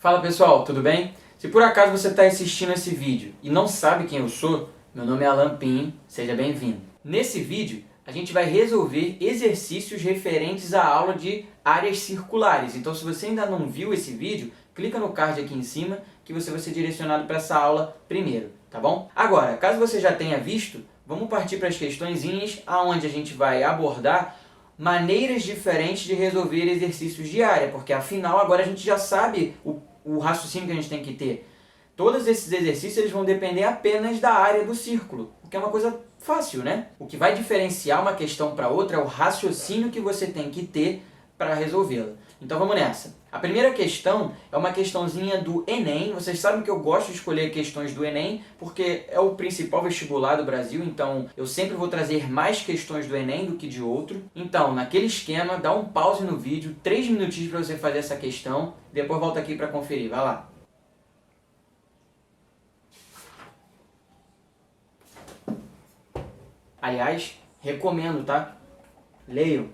Fala pessoal, tudo bem? Se por acaso você está assistindo esse vídeo e não sabe quem eu sou, meu nome é Alan Pinho, seja bem-vindo. Nesse vídeo a gente vai resolver exercícios referentes à aula de áreas circulares. Então se você ainda não viu esse vídeo, clica no card aqui em cima que você vai ser direcionado para essa aula primeiro, tá bom? Agora, caso você já tenha visto, vamos partir para as questõezinhas onde a gente vai abordar maneiras diferentes de resolver exercícios de área, porque afinal agora a gente já sabe o raciocínio que a gente tem que ter. Todos esses exercícios eles vão depender apenas da área do círculo, o que é uma coisa fácil, né? O que vai diferenciar uma questão para outra é o raciocínio que você tem que ter para resolvê-la. Então vamos nessa. A primeira questão é uma questãozinha do Enem. Vocês sabem que eu gosto de escolher questões do Enem porque é o principal vestibular do Brasil, então eu sempre vou trazer mais questões do Enem do que de outro. Então, naquele esquema, dá um pause no vídeo, 3 minutinhos para você fazer essa questão, depois volta aqui para conferir. Vai lá. Aliás, recomendo, tá? Leiam.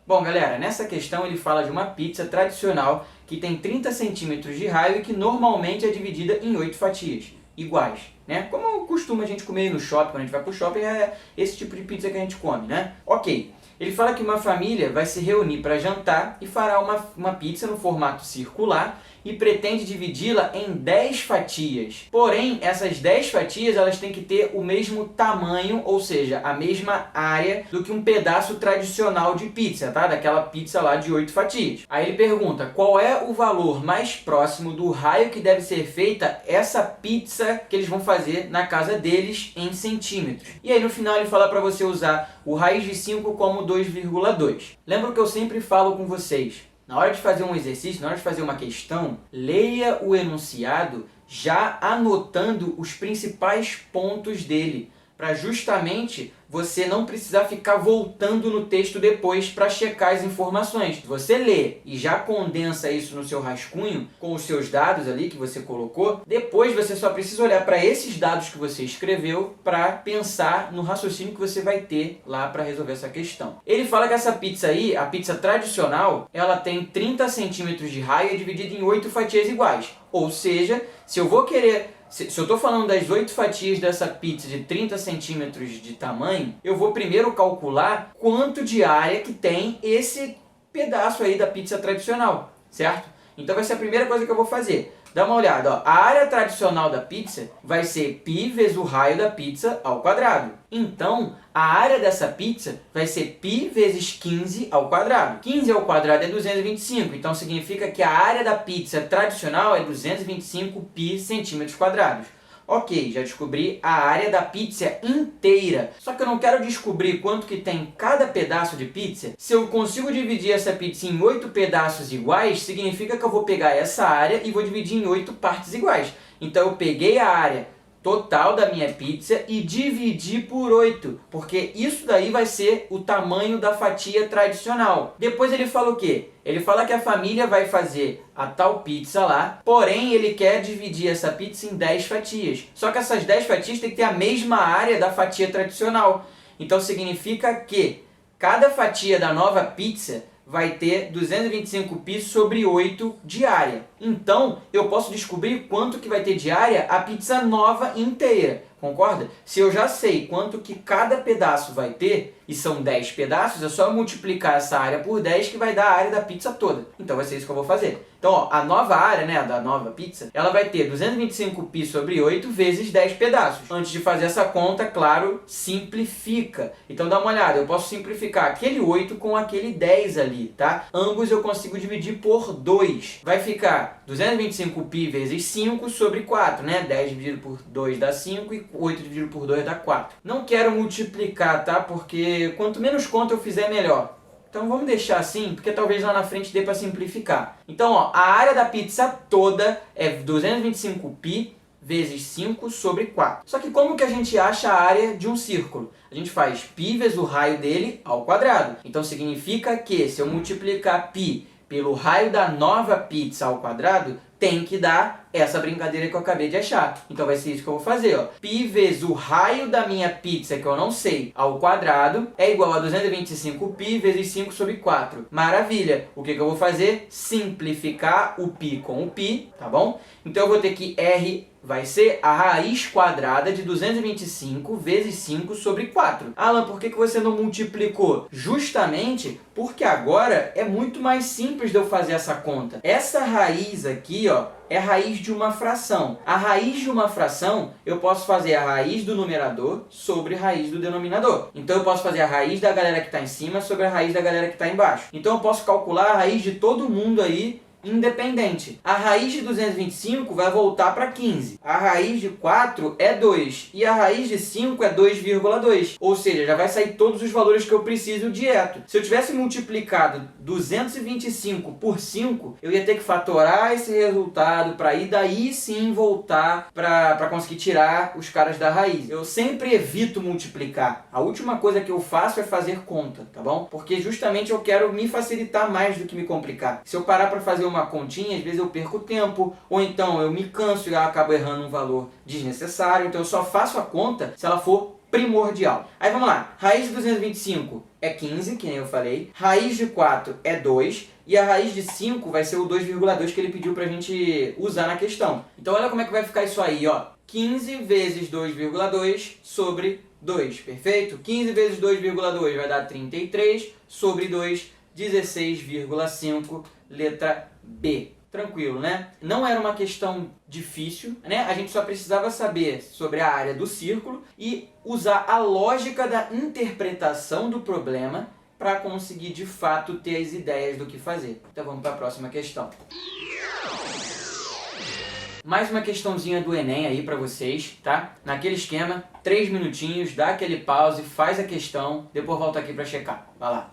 Bom, galera, nessa questão ele fala de uma pizza tradicional que tem 30 centímetros de raio e que normalmente é dividida em 8 fatias iguais, né? Como costuma a gente comer no shopping, quando a gente vai pro shopping, é esse tipo de pizza que a gente come, né? Ok. Ele fala que uma família vai se reunir para jantar e fará uma pizza no formato circular e pretende dividi-la em 10 fatias. Porém, essas 10 fatias elas têm que ter o mesmo tamanho, ou seja, a mesma área do que um pedaço tradicional de pizza, tá? Daquela pizza lá de 8 fatias. Aí ele pergunta qual é o valor mais próximo do raio que deve ser feita essa pizza que eles vão fazer na casa deles em centímetros. E aí no final ele fala para você usar o raiz de 5 como 2,2. Lembra que eu sempre falo com vocês, na hora de fazer um exercício, na hora de fazer uma questão, leia o enunciado já anotando os principais pontos dele, para justamente você não precisar ficar voltando no texto depois para checar as informações. Se você lê e já condensa isso no seu rascunho, com os seus dados ali que você colocou, depois você só precisa olhar para esses dados que você escreveu para pensar no raciocínio que você vai ter lá para resolver essa questão. Ele fala que essa pizza aí, a pizza tradicional, ela tem 30 centímetros de raio e é dividida em 8 fatias iguais. Ou seja, se eu vou querer... Se eu estou falando das 8 fatias dessa pizza de 30 centímetros de tamanho, eu vou primeiro calcular quanto de área que tem esse pedaço aí da pizza tradicional, certo? Então vai ser a primeira coisa que eu vou fazer. Dá uma olhada, ó. A área tradicional da pizza vai ser π vezes o raio da pizza ao quadrado. Então, a área dessa pizza vai ser π vezes 15 ao quadrado. 15 ao quadrado é 225, então significa que a área da pizza tradicional é 225 π centímetros quadrados. Ok, já descobri a área da pizza inteira. Só que eu não quero descobrir quanto que tem cada pedaço de pizza. Se eu consigo dividir essa pizza em 8 pedaços iguais, significa que eu vou pegar essa área e vou dividir em 8 partes iguais. Então eu peguei a área total da minha pizza e dividi por 8, porque isso daí vai ser o tamanho da fatia tradicional. Depois ele fala o quê? Ele fala que a família vai fazer a tal pizza lá, porém ele quer dividir essa pizza em 10 fatias. Só que essas 10 fatias tem que ter a mesma área da fatia tradicional. Então significa que cada fatia da nova pizza vai ter 225 π sobre 8 de área. Então, eu posso descobrir quanto que vai ter de área a pizza nova inteira. Concorda? Se eu já sei quanto que cada pedaço vai ter, e são 10 pedaços, é só multiplicar essa área por 10 que vai dar a área da pizza toda. Então vai ser isso que eu vou fazer. Então, ó, a nova área, né, da nova pizza, ela vai ter 225 π sobre 8 vezes 10 pedaços. Antes de fazer essa conta, claro, simplifica. Então dá uma olhada, eu posso simplificar aquele 8 com aquele 10 ali, tá? Ambos eu consigo dividir por 2. Vai ficar 225 π vezes 5 sobre 4, né? 10 dividido por 2 dá 5 e 8 dividido por 2 dá 4. Não quero multiplicar, tá? Porque quanto menos conta eu fizer, melhor. Então vamos deixar assim, porque talvez lá na frente dê para simplificar. Então, ó, a área da pizza toda é 225 π vezes 5 sobre 4. Só que como que a gente acha a área de um círculo? A gente faz π vezes o raio dele ao quadrado. Então significa que se eu multiplicar π pelo raio da nova pizza ao quadrado, tem que dar essa brincadeira que eu acabei de achar. Então vai ser isso que eu vou fazer, ó. Π vezes o raio da minha pizza, que eu não sei, ao quadrado, é igual a 225π vezes 5 sobre 4. Maravilha! O que eu vou fazer? Simplificar o π com o π, tá bom? Então eu vou ter que R vai ser a raiz quadrada de 225 vezes 5 sobre 4. Alan, por que você não multiplicou? Justamente porque agora é muito mais simples de eu fazer essa conta. Essa raiz aqui, ó, é a raiz de uma fração. A raiz de uma fração, eu posso fazer a raiz do numerador sobre a raiz do denominador. Então eu posso fazer a raiz da galera que está em cima sobre a raiz da galera que está embaixo. Então eu posso calcular a raiz de todo mundo aí independente. A raiz de 225 vai voltar para 15. A raiz de 4 é 2. E a raiz de 5 é 2,2. Ou seja, já vai sair todos os valores que eu preciso direto. Se eu tivesse multiplicado 225 por 5, eu ia ter que fatorar esse resultado para ir daí sim voltar para conseguir tirar os caras da raiz. Eu sempre evito multiplicar. A última coisa que eu faço é fazer conta, tá bom? Porque justamente eu quero me facilitar mais do que me complicar. Se eu parar para fazer uma continha, às vezes eu perco tempo, ou então eu me canso e acabo errando um valor desnecessário, então eu só faço a conta se ela for primordial. Aí vamos lá, raiz de 225 é 15, que nem eu falei, raiz de 4 é 2, e a raiz de 5 vai ser o 2,2 que ele pediu pra gente usar na questão. Então olha como é que vai ficar isso aí, ó. 15 vezes 2,2 sobre 2, perfeito? 15 vezes 2,2 vai dar 33 sobre 2, 16,5, letra B. Tranquilo, né? Não era uma questão difícil, né? A gente só precisava saber sobre a área do círculo e usar a lógica da interpretação do problema para conseguir, de fato, ter as ideias do que fazer. Então vamos para a próxima questão. Mais uma questãozinha do Enem aí para vocês, tá? Naquele esquema, 3 minutinhos, dá aquele pause, faz a questão, depois volta aqui para checar. Vai lá.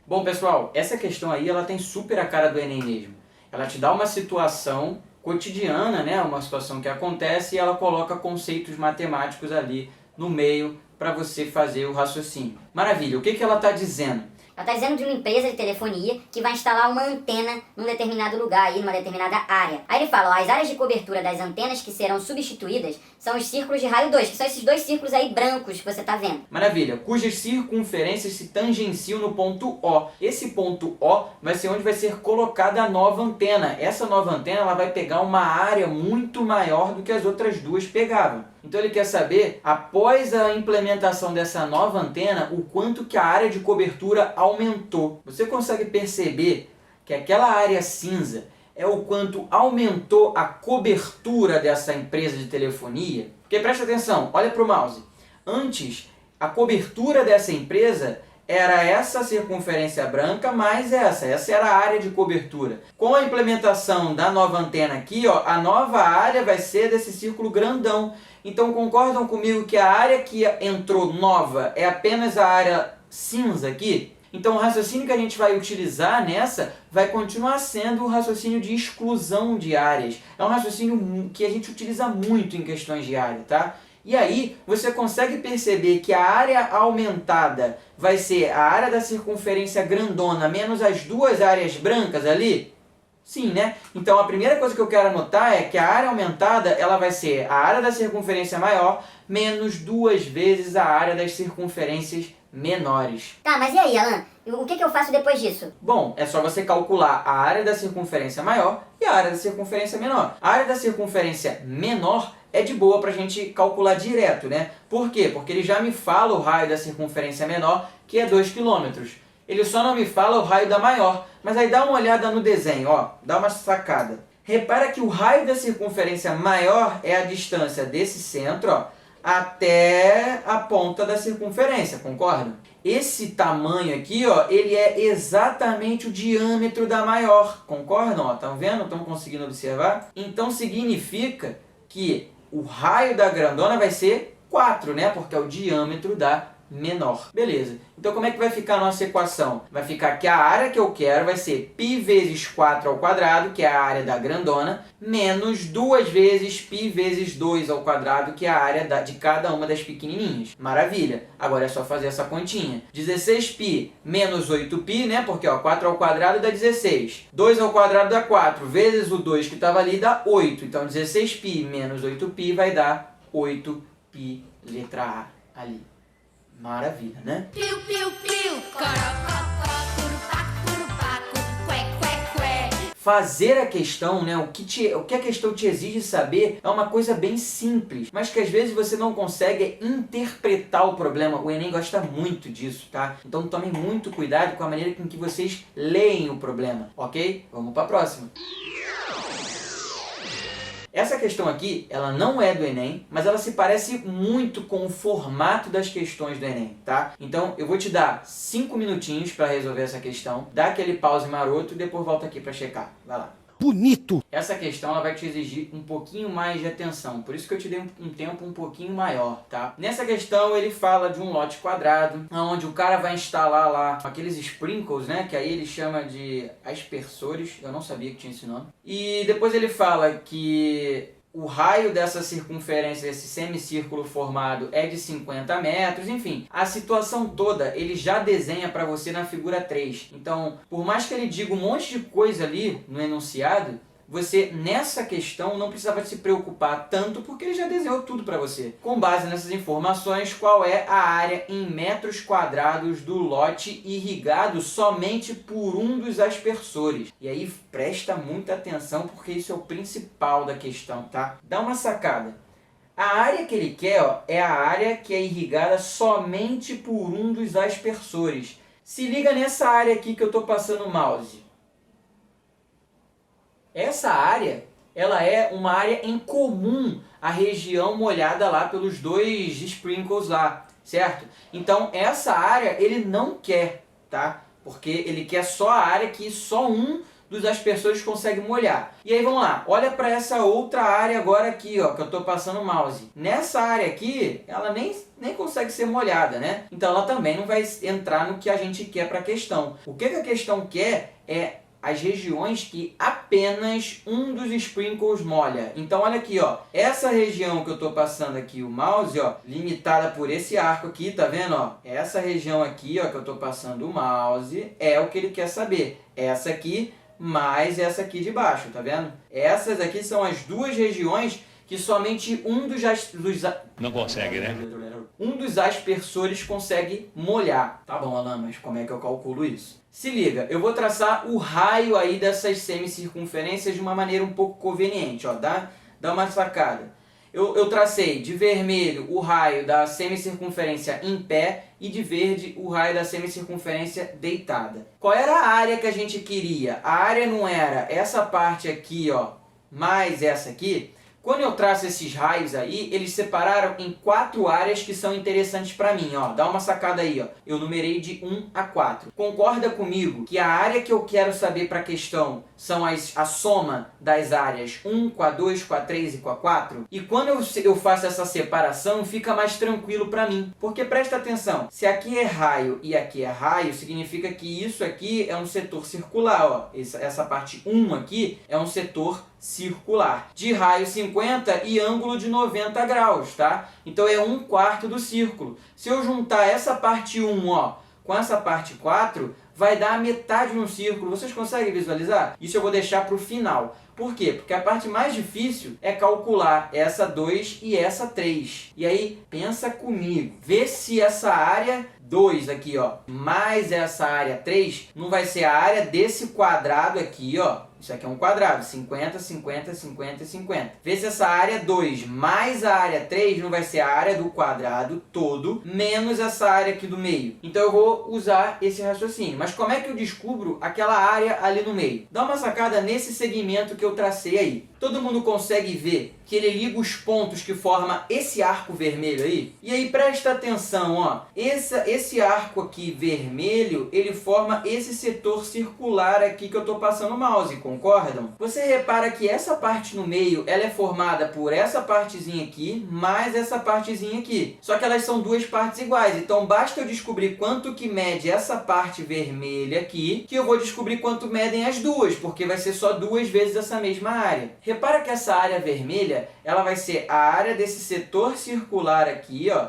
Bom, pessoal, essa questão aí, ela tem super a cara do Enem mesmo. Ela te dá uma situação cotidiana, né? Uma situação que acontece e ela coloca conceitos matemáticos ali no meio para você fazer o raciocínio. Maravilha, o que ela está dizendo? Ela está dizendo de uma empresa de telefonia que vai instalar uma antena num determinado lugar, aí, numa determinada área. Aí ele fala, ó, as áreas de cobertura das antenas que serão substituídas são os círculos de raio 2, que são esses dois círculos aí brancos que você está vendo. Maravilha, cujas circunferências se tangenciam no ponto O. Esse ponto O vai ser onde vai ser colocada a nova antena. Essa nova antena ela vai pegar uma área muito maior do que as outras duas pegavam. Então ele quer saber, após a implementação dessa nova antena, o quanto que a área de cobertura aumentou. Você consegue perceber que aquela área cinza é o quanto aumentou a cobertura dessa empresa de telefonia? Porque presta atenção, olha para o mouse. Antes, a cobertura dessa empresa era essa circunferência branca mais essa era a área de cobertura. Com a implementação da nova antena aqui, ó, a nova área vai ser desse círculo grandão. Então concordam comigo que a área que entrou nova é apenas a área cinza aqui? Então o raciocínio que a gente vai utilizar nessa vai continuar sendo o raciocínio de exclusão de áreas. É um raciocínio que a gente utiliza muito em questões de área, tá? E aí você consegue perceber que a área aumentada vai ser a área da circunferência grandona menos as duas áreas brancas ali? Sim, né? Então a primeira coisa que eu quero anotar é que a área aumentada ela vai ser a área da circunferência maior menos 2 vezes a área das circunferências menores. Tá, mas e aí, Alan? O que eu faço depois disso? Bom, é só você calcular a área da circunferência maior e a área da circunferência menor. A área da circunferência menor é de boa pra gente calcular direto, né? Por quê? Porque ele já me fala o raio da circunferência menor, que é 2 km. Ele só não me fala o raio da maior. Mas aí dá uma olhada no desenho, ó, dá uma sacada. Repara que o raio da circunferência maior é a distância desse centro, ó, até a ponta da circunferência, concorda? Esse tamanho aqui, ó, ele é exatamente o diâmetro da maior, concordam? Estão vendo? Estão conseguindo observar? Então significa que o raio da grandona vai ser 4, né? Porque é o diâmetro da menor. Beleza. Então como é que vai ficar a nossa equação? Vai ficar que a área que eu quero vai ser π vezes 4 ao quadrado, que é a área da grandona, menos 2 vezes π vezes 2 ao quadrado, que é a área de cada uma das pequenininhas. Maravilha. Agora é só fazer essa continha. 16π menos 8π, né? Porque ó, 4 ao quadrado dá 16. 2 ao quadrado dá 4, vezes o 2 que estava ali dá 8. Então 16π menos 8π vai dar 8π, letra A ali. Maravilha, né? Piu, piu, piu, corococó, turupaco, turupaco, cué, cué, cué. Fazer a questão, né, o que a questão te exige saber é uma coisa bem simples, mas que às vezes você não consegue interpretar o problema. O Enem gosta muito disso, tá? Então tomem muito cuidado com a maneira com que vocês leem o problema, ok? Vamos para a próxima. Essa questão aqui, ela não é do Enem, mas ela se parece muito com o formato das questões do Enem, tá? Então, eu vou te dar 5 minutinhos para resolver essa questão, dá aquele pause maroto e depois volta aqui para checar. Vai lá. Bonito! Essa questão ela vai te exigir um pouquinho mais de atenção, por isso que eu te dei um tempo um pouquinho maior, tá? Nessa questão ele fala de um lote quadrado, onde o cara vai instalar lá aqueles sprinkles, né? Que aí ele chama de aspersores, eu não sabia que tinha esse nome. E depois ele fala que o raio dessa circunferência, desse semicírculo formado é de 50 metros, enfim. A situação toda ele já desenha para você na figura 3. Então, por mais que ele diga um monte de coisa ali no enunciado, você nessa questão não precisava se preocupar tanto porque ele já desenhou tudo para você. Com base nessas informações, qual é a área em metros quadrados do lote irrigado somente por um dos aspersores? E aí presta muita atenção porque isso é o principal da questão, tá? Dá uma sacada. A área que ele quer, ó, é a área que é irrigada somente por um dos aspersores. Se liga nessa área aqui que eu estou passando o mouse. Essa área, ela é uma área em comum à região molhada lá pelos dois sprinkles lá, certo? Então, essa área ele não quer, tá? Porque ele quer só a área que só um dos aspersores consegue molhar. E aí, vamos lá. Olha para essa outra área agora aqui, ó, que eu estou passando o mouse. Nessa área aqui, ela nem consegue ser molhada, né? Então, ela também não vai entrar no que a gente quer para a questão. O que a questão quer é as regiões que apenas um dos sprinkles molha. Então olha aqui, ó, essa região que eu estou passando aqui o mouse, ó, limitada por esse arco aqui, tá vendo, ó? Essa região aqui, ó, que eu estou passando o mouse é o que ele quer saber. Essa aqui mais essa aqui de baixo, tá vendo? Essas aqui são as duas regiões que somente um dos Não consegue, né? Um dos aspersores consegue molhar. Tá bom, Alan, mas como é que eu calculo isso? Se liga, eu vou traçar o raio aí dessas semicircunferências de uma maneira um pouco conveniente, ó, dá uma sacada. Eu tracei de vermelho o raio da semicircunferência em pé e de verde o raio da semicircunferência deitada. Qual era a área que a gente queria? A área não era essa parte aqui, ó, mais essa aqui? Quando eu traço esses raios aí, eles separaram em 4 áreas que são interessantes para mim, ó. Dá uma sacada aí, ó. Eu numerei de 1 a 4. Concorda comigo que a área que eu quero saber para a questão são a soma das áreas 1 com a 2, com a 3 e com a 4? E quando eu faço essa separação, fica mais tranquilo para mim. Porque presta atenção, se aqui é raio e aqui é raio, significa que isso aqui é um setor circular, ó. Essa parte 1 aqui é um setor circular, de raio 50 e ângulo de 90 graus, tá? Então é 1/4 do círculo. Se eu juntar essa parte 1, ó, com essa parte 4, vai dar a metade de um círculo. Vocês conseguem visualizar? Isso eu vou deixar para o final. Por quê? Porque a parte mais difícil é calcular essa 2 e essa 3. E aí, pensa comigo. Vê se essa área 2 aqui, ó, mais essa área 3, não vai ser a área desse quadrado aqui, ó. Isso aqui é um quadrado, 50, 50, 50 e 50. Vê se essa área 2 mais a área 3 não vai ser a área do quadrado todo, menos essa área aqui do meio. Então eu vou usar esse raciocínio. Mas como é que eu descubro aquela área ali no meio? Dá uma sacada nesse segmento que eu tracei aí. Todo mundo consegue ver que ele liga os pontos que forma esse arco vermelho aí? E aí presta atenção, ó. Esse arco aqui vermelho, ele forma esse setor circular aqui que eu estou passando o mouse, concordam? Você repara que essa parte no meio, ela é formada por essa partezinha aqui, mais essa partezinha aqui. Só que elas são duas partes iguais, então basta eu descobrir quanto que mede essa parte vermelha aqui, que eu vou descobrir quanto medem as duas, porque vai ser só duas vezes essa mesma área. Repara que essa área vermelha, ela vai ser a área desse setor circular aqui, ó.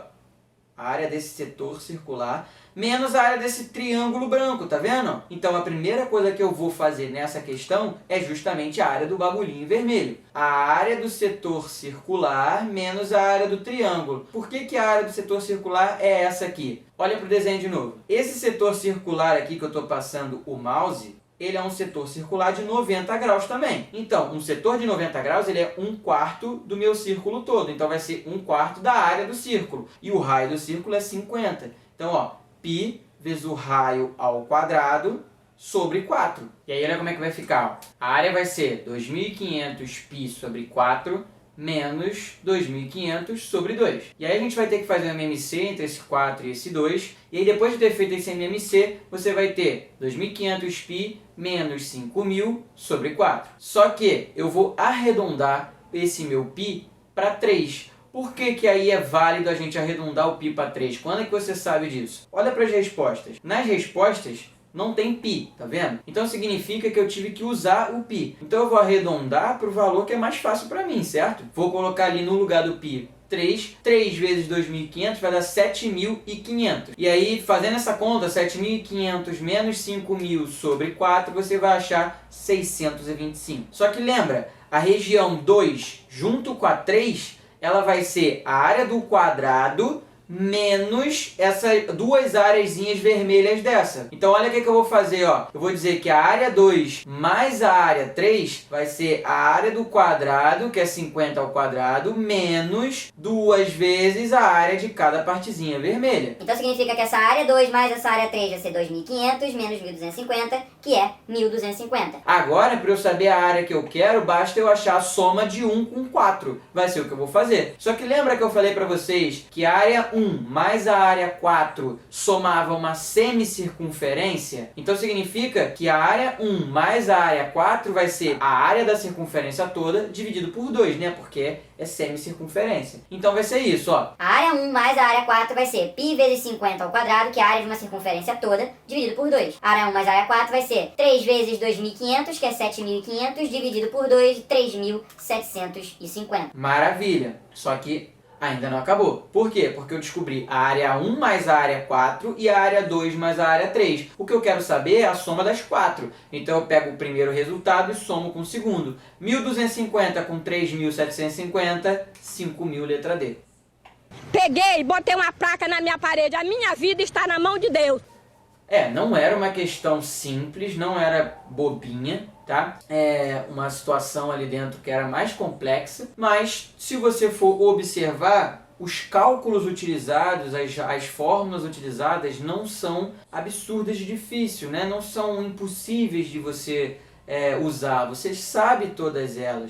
A área desse setor circular, menos a área desse triângulo branco, tá vendo? Então a primeira coisa que eu vou fazer nessa questão é justamente a área do bagulhinho vermelho. A área do setor circular menos a área do triângulo. Por que que a área do setor circular é essa aqui? Olha para o desenho de novo. Esse setor circular aqui que eu estou passando o mouse, ele é um setor circular de 90 graus também. Então, um setor de 90 graus, ele é 1/4 do meu círculo todo. Então, vai ser 1/4 da área do círculo. E o raio do círculo é 50. Então, ó, π vezes o raio ao quadrado sobre 4. E aí, olha como é que vai ficar. Ó. A área vai ser 2.500 π sobre 4 menos 2.500 sobre 2. E aí a gente vai ter que fazer um MMC entre esse 4 e esse 2. E aí depois de ter feito esse MMC, você vai ter 2.500 π menos 5.000 sobre 4. Só que eu vou arredondar esse meu π para 3. Por que que aí é válido a gente arredondar o π para 3? Quando é que você sabe disso? Olha para as respostas. Nas respostas, não tem π, tá vendo? Então significa que eu tive que usar o π. Então eu vou arredondar para o valor que é mais fácil para mim, certo? Vou colocar ali no lugar do π 3. 3 vezes 2.500 vai dar 7.500. E aí, fazendo essa conta, 7.500 menos 5.000 sobre 4, você vai achar 625. Só que lembra, a região 2 junto com a 3, ela vai ser a área do quadrado menos essas duas areazinhas vermelhas dessa. Então olha o que eu vou fazer, ó. Eu vou dizer que a área 2 mais a área 3 vai ser a área do quadrado, que é 50 ao quadrado, menos 2 vezes a área de cada partezinha vermelha. Então significa que essa área 2 mais essa área 3 vai ser 2.500 menos 1.250, que é 1.250. Agora, para eu saber a área que eu quero, basta eu achar a soma de 1 com 4. Vai ser o que eu vou fazer. Só que lembra que eu falei para vocês que a área 1 mais a área 4 somava uma semicircunferência? Então significa que a área 1 mais a área 4 vai ser a área da circunferência toda dividido por 2, né? Porque é semicircunferência. Então vai ser isso, ó. A área 1 mais a área 4 vai ser π vezes 50 ao quadrado, que é a área de uma circunferência toda, dividido por 2. A área 1 mais a área 4 vai ser 3 vezes 2.500, que é 7.500, dividido por 2, 3.750. Maravilha! Só que ainda não acabou. Por quê? Porque eu descobri a área 1 mais a área 4 e a área 2 mais a área 3. O que eu quero saber é a soma das 4. Então eu pego o primeiro resultado e somo com o segundo. 1.250 com 3.750, 5.000, letra D. Peguei, botei uma placa na minha parede. A minha vida está na mão de Deus. Não era uma questão simples, não era bobinha, tá? É uma situação ali dentro que era mais complexa, mas se você for observar, os cálculos utilizados, as fórmulas utilizadas não são absurdas de difícil, né? Não são impossíveis de você usar, você sabe todas elas.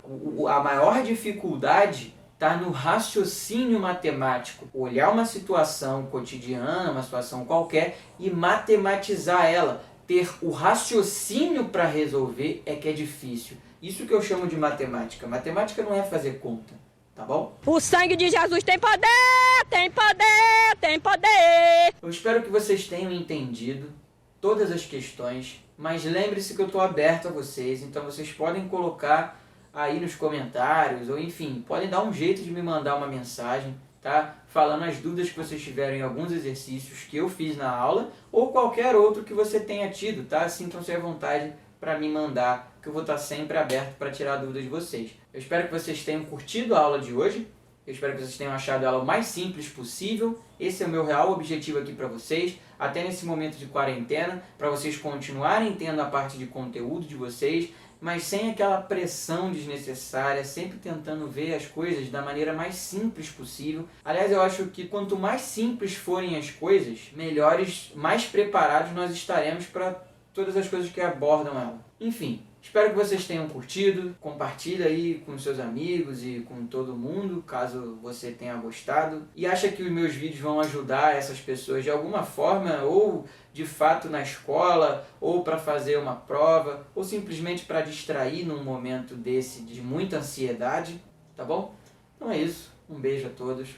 A maior dificuldade está no raciocínio matemático. Olhar uma situação cotidiana, uma situação qualquer, e matematizar ela. Ter o raciocínio para resolver é que é difícil. Isso que eu chamo de matemática. Matemática não é fazer conta, tá bom? O sangue de Jesus tem poder, tem poder, tem poder. Eu espero que vocês tenham entendido todas as questões, mas lembre-se que eu estou aberto a vocês, então vocês podem colocar aí nos comentários, ou enfim, podem dar um jeito de me mandar uma mensagem, tá? Falando as dúvidas que vocês tiveram em alguns exercícios que eu fiz na aula, ou qualquer outro que você tenha tido, tá? Sintam-se à vontade para me mandar, que eu vou estar sempre aberto para tirar dúvidas de vocês. Eu espero que vocês tenham curtido a aula de hoje, eu espero que vocês tenham achado ela o mais simples possível. Esse é o meu real objetivo aqui para vocês, até nesse momento de quarentena, para vocês continuarem tendo a parte de conteúdo de vocês, mas sem aquela pressão desnecessária, sempre tentando ver as coisas da maneira mais simples possível. Aliás, eu acho que quanto mais simples forem as coisas, melhores, mais preparados nós estaremos para todas as coisas que abordam ela. Enfim, Espero que vocês tenham curtido, compartilha aí com seus amigos e com todo mundo, caso você tenha gostado. E acha que os meus vídeos vão ajudar essas pessoas de alguma forma, ou de fato na escola, ou para fazer uma prova, ou simplesmente para distrair num momento desse de muita ansiedade, tá bom? Então é isso, um beijo a todos.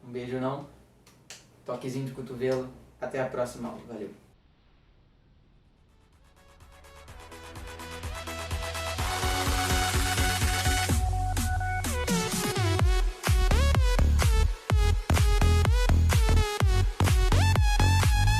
Um beijo não, toquezinho de cotovelo, até a próxima aula, valeu!